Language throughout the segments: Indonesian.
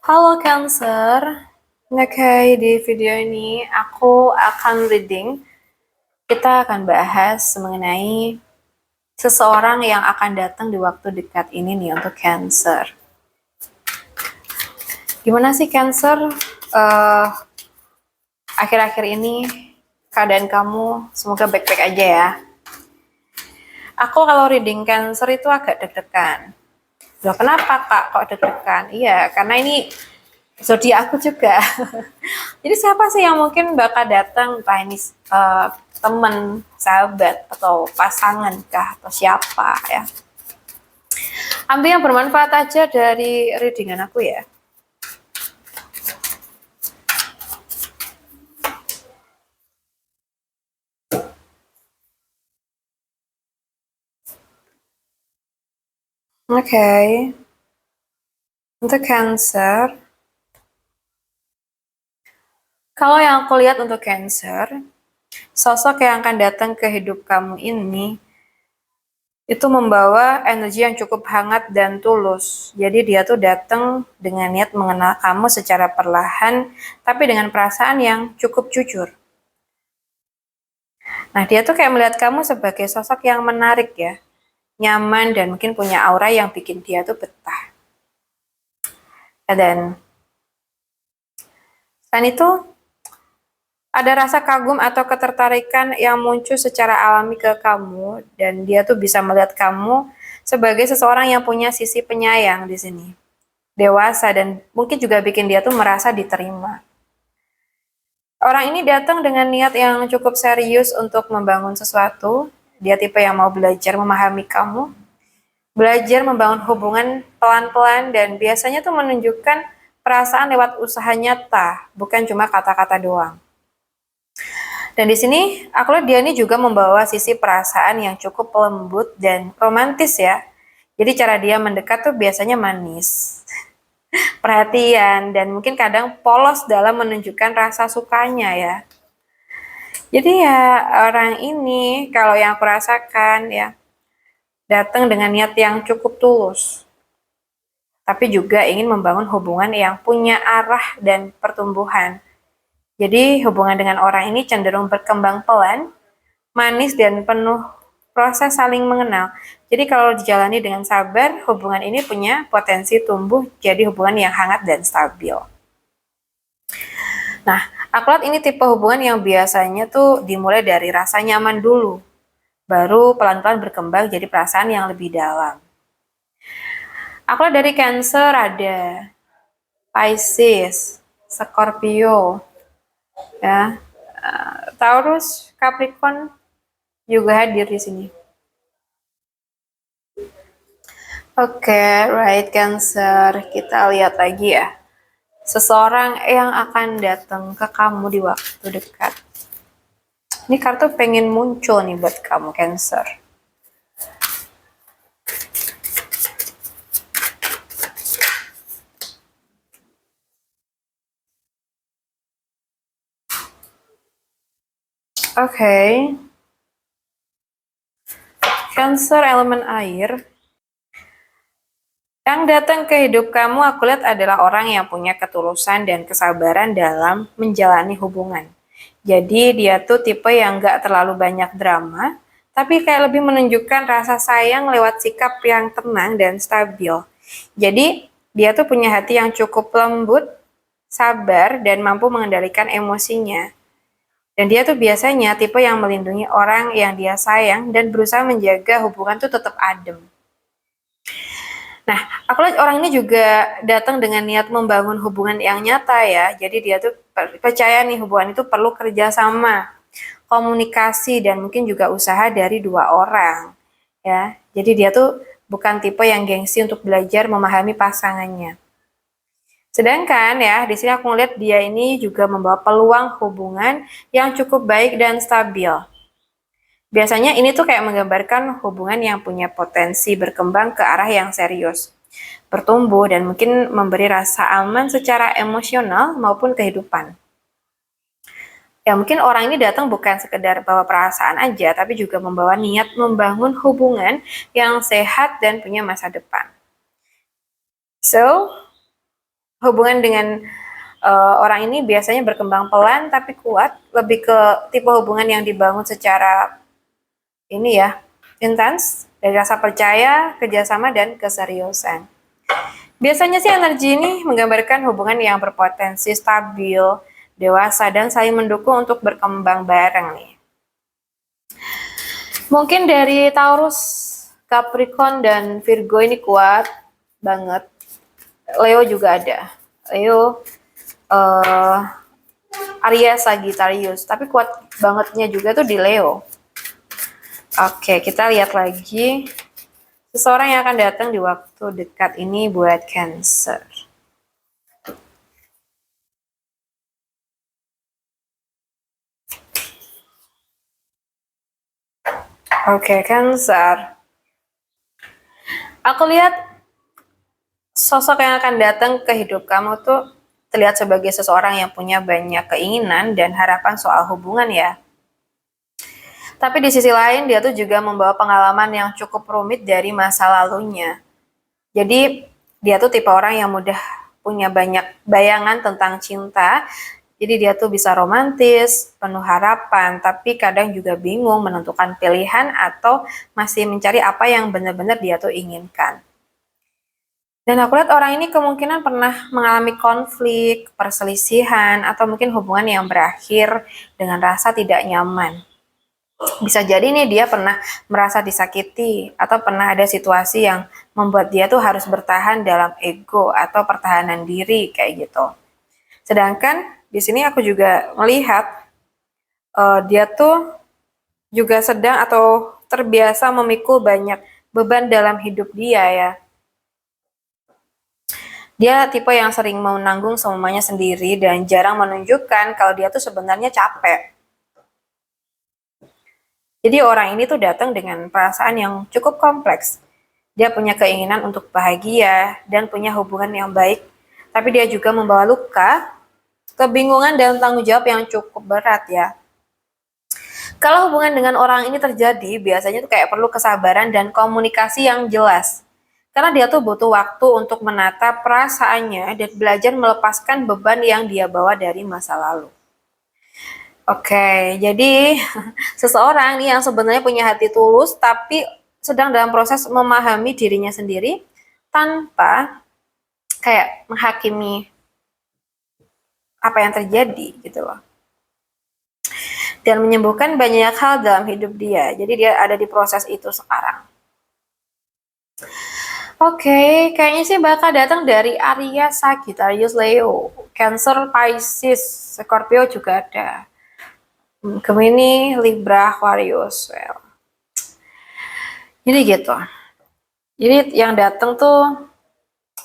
Halo Cancer, oke di video ini aku akan reading. Kita akan bahas mengenai seseorang yang akan datang di waktu dekat ini nih untuk Cancer. Gimana sih Cancer? Akhir-akhir ini keadaan kamu semoga baik-baik aja ya. Aku kalau reading Cancer itu agak deg-degan. Loh kenapa kak kok deg-degan? Iya karena ini zodiak aku juga. Jadi siapa sih yang mungkin bakal datang, entah ini teman, sahabat, atau pasangan kah, atau siapa ya. Ambil yang bermanfaat aja dari readingan aku ya. Oke. Untuk Cancer. Kalau yang aku lihat untuk Cancer, sosok yang akan datang ke hidup kamu ini itu membawa energi yang cukup hangat dan tulus. Jadi dia tuh datang dengan niat mengenal kamu secara perlahan, tapi dengan perasaan yang cukup jujur. Nah, dia tuh kayak melihat kamu sebagai sosok yang menarik ya, nyaman dan mungkin punya aura yang bikin dia tuh betah. Dan selain itu, ada rasa kagum atau ketertarikan yang muncul secara alami ke kamu dan dia tuh bisa melihat kamu sebagai seseorang yang punya sisi penyayang di sini. Dewasa dan mungkin juga bikin dia tuh merasa diterima. Orang ini datang dengan niat yang cukup serius untuk membangun sesuatu. Dia tipe yang mau belajar memahami kamu, belajar membangun hubungan pelan-pelan dan biasanya tuh menunjukkan perasaan lewat usaha nyata, bukan cuma kata-kata doang. Dan di sini aku lihat dia ini juga membawa sisi perasaan yang cukup lembut dan romantis ya. Jadi cara dia mendekat tuh biasanya manis, perhatian, dan mungkin kadang polos dalam menunjukkan rasa sukanya ya. Jadi ya orang ini kalau yang aku rasakan ya datang dengan niat yang cukup tulus, tapi juga ingin membangun hubungan yang punya arah dan pertumbuhan. Jadi hubungan dengan orang ini cenderung berkembang pelan, manis dan penuh proses saling mengenal. Jadi kalau dijalani dengan sabar, hubungan ini punya potensi tumbuh jadi hubungan yang hangat dan stabil. Nah, aku lihat ini tipe hubungan yang biasanya tuh dimulai dari rasa nyaman dulu, baru pelan-pelan berkembang jadi perasaan yang lebih dalam. Aku lihat dari Cancer ada Pisces, Scorpio, ya, Taurus, Capricorn juga hadir di sini. Oke, right Cancer. Kita lihat lagi ya. Seseorang yang akan datang ke kamu di waktu dekat. Ini kartu pengen muncul nih buat kamu Cancer. Oke. Cancer elemen air. Yang datang ke hidup kamu aku lihat adalah orang yang punya ketulusan dan kesabaran dalam menjalani hubungan. Jadi dia tuh tipe yang gak terlalu banyak drama, tapi kayak lebih menunjukkan rasa sayang lewat sikap yang tenang dan stabil. Jadi dia tuh punya hati yang cukup lembut, sabar, dan mampu mengendalikan emosinya. Dan dia tuh biasanya tipe yang melindungi orang yang dia sayang dan berusaha menjaga hubungan tuh tetap adem. Nah, aku lihat orang ini juga datang dengan niat membangun hubungan yang nyata ya. Jadi dia tuh percaya nih hubungan itu perlu kerjasama, komunikasi, dan mungkin juga usaha dari dua orang. Ya, jadi dia tuh bukan tipe yang gengsi untuk belajar memahami pasangannya. Sedangkan ya, di sini aku ngeliat dia ini juga membawa peluang hubungan yang cukup baik dan stabil. Biasanya ini tuh kayak menggambarkan hubungan yang punya potensi berkembang ke arah yang serius, bertumbuh dan mungkin memberi rasa aman secara emosional maupun kehidupan. Ya mungkin orang ini datang bukan sekedar bawa perasaan aja, tapi juga membawa niat membangun hubungan yang sehat dan punya masa depan. So, hubungan dengan orang ini biasanya berkembang pelan tapi kuat, lebih ke tipe hubungan yang dibangun secara ini ya, intens, dari rasa percaya, kerjasama, dan keseriusan. Biasanya sih energi ini menggambarkan hubungan yang berpotensi stabil, dewasa, dan saling mendukung untuk berkembang bareng nih. Mungkin dari Taurus, Capricorn, dan Virgo ini kuat banget. Leo juga ada. Leo, Aries, Sagittarius. Tapi kuat bangetnya juga tuh di Leo. Oke, kita lihat lagi seseorang yang akan datang di waktu dekat ini buat Cancer. Oke, Cancer. Aku lihat sosok yang akan datang ke hidup kamu tuh terlihat sebagai seseorang yang punya banyak keinginan dan harapan soal hubungan ya. Tapi di sisi lain dia tuh juga membawa pengalaman yang cukup rumit dari masa lalunya. Jadi dia tuh tipe orang yang mudah punya banyak bayangan tentang cinta. Jadi dia tuh bisa romantis, penuh harapan, tapi kadang juga bingung menentukan pilihan atau masih mencari apa yang benar-benar dia tuh inginkan. Dan aku lihat orang ini kemungkinan pernah mengalami konflik, perselisihan, atau mungkin hubungan yang berakhir dengan rasa tidak nyaman. Bisa jadi nih dia pernah merasa disakiti atau pernah ada situasi yang membuat dia tuh harus bertahan dalam ego atau pertahanan diri kayak gitu. Sedangkan di sini aku juga melihat dia tuh juga sedang atau terbiasa memikul banyak beban dalam hidup dia ya. Dia tipe yang sering menanggung semuanya sendiri dan jarang menunjukkan kalau dia tuh sebenarnya capek. Jadi orang ini tuh datang dengan perasaan yang cukup kompleks. Dia punya keinginan untuk bahagia dan punya hubungan yang baik, tapi dia juga membawa luka, kebingungan dan tanggung jawab yang cukup berat ya. Kalau hubungan dengan orang ini terjadi, biasanya tuh kayak perlu kesabaran dan komunikasi yang jelas. Karena dia tuh butuh waktu untuk menata perasaannya dan belajar melepaskan beban yang dia bawa dari masa lalu. Oke, jadi seseorang nih yang sebenarnya punya hati tulus tapi sedang dalam proses memahami dirinya sendiri tanpa kayak menghakimi apa yang terjadi gitu loh. Dan menyembuhkan banyak hal dalam hidup dia. Jadi dia ada di proses itu sekarang. Oke, kayaknya sih bakal datang dari Aries, Sagittarius, Leo, Cancer, Pisces, Scorpio juga ada. Gemini, Libra, Aquarius. Well. Jadi gitu. Jadi yang datang tuh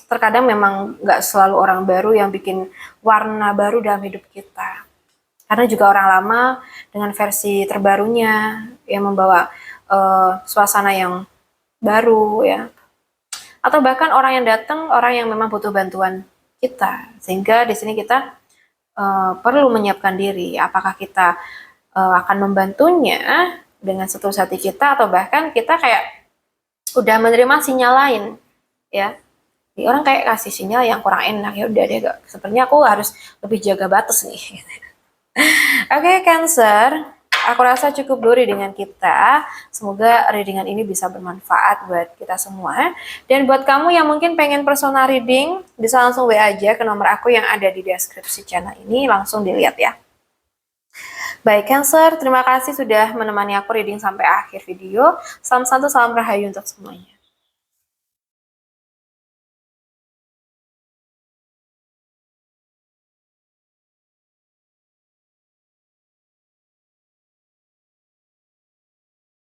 terkadang memang nggak selalu orang baru yang bikin warna baru dalam hidup kita. Karena juga orang lama dengan versi terbarunya yang membawa suasana yang baru ya. Atau bahkan orang yang datang orang yang memang butuh bantuan kita. Sehingga di sini kita perlu menyiapkan diri. Apakah kita akan membantunya dengan setulus hati kita atau bahkan kita kayak udah menerima sinyal lain ya. Jadi orang kayak kasih sinyal yang kurang enak, ya udah deh, sepertinya aku harus lebih jaga batas nih. Oke, Cancer, aku rasa cukup dulu readingan kita. Semoga readingan ini bisa bermanfaat buat kita semua. Dan buat kamu yang mungkin pengen personal reading, bisa langsung WA aja ke nomor aku yang ada di deskripsi channel ini, langsung dilihat ya. Baik Cancer, terima kasih sudah menemani aku reading sampai akhir video. Salam santu, salam rahayu untuk semuanya.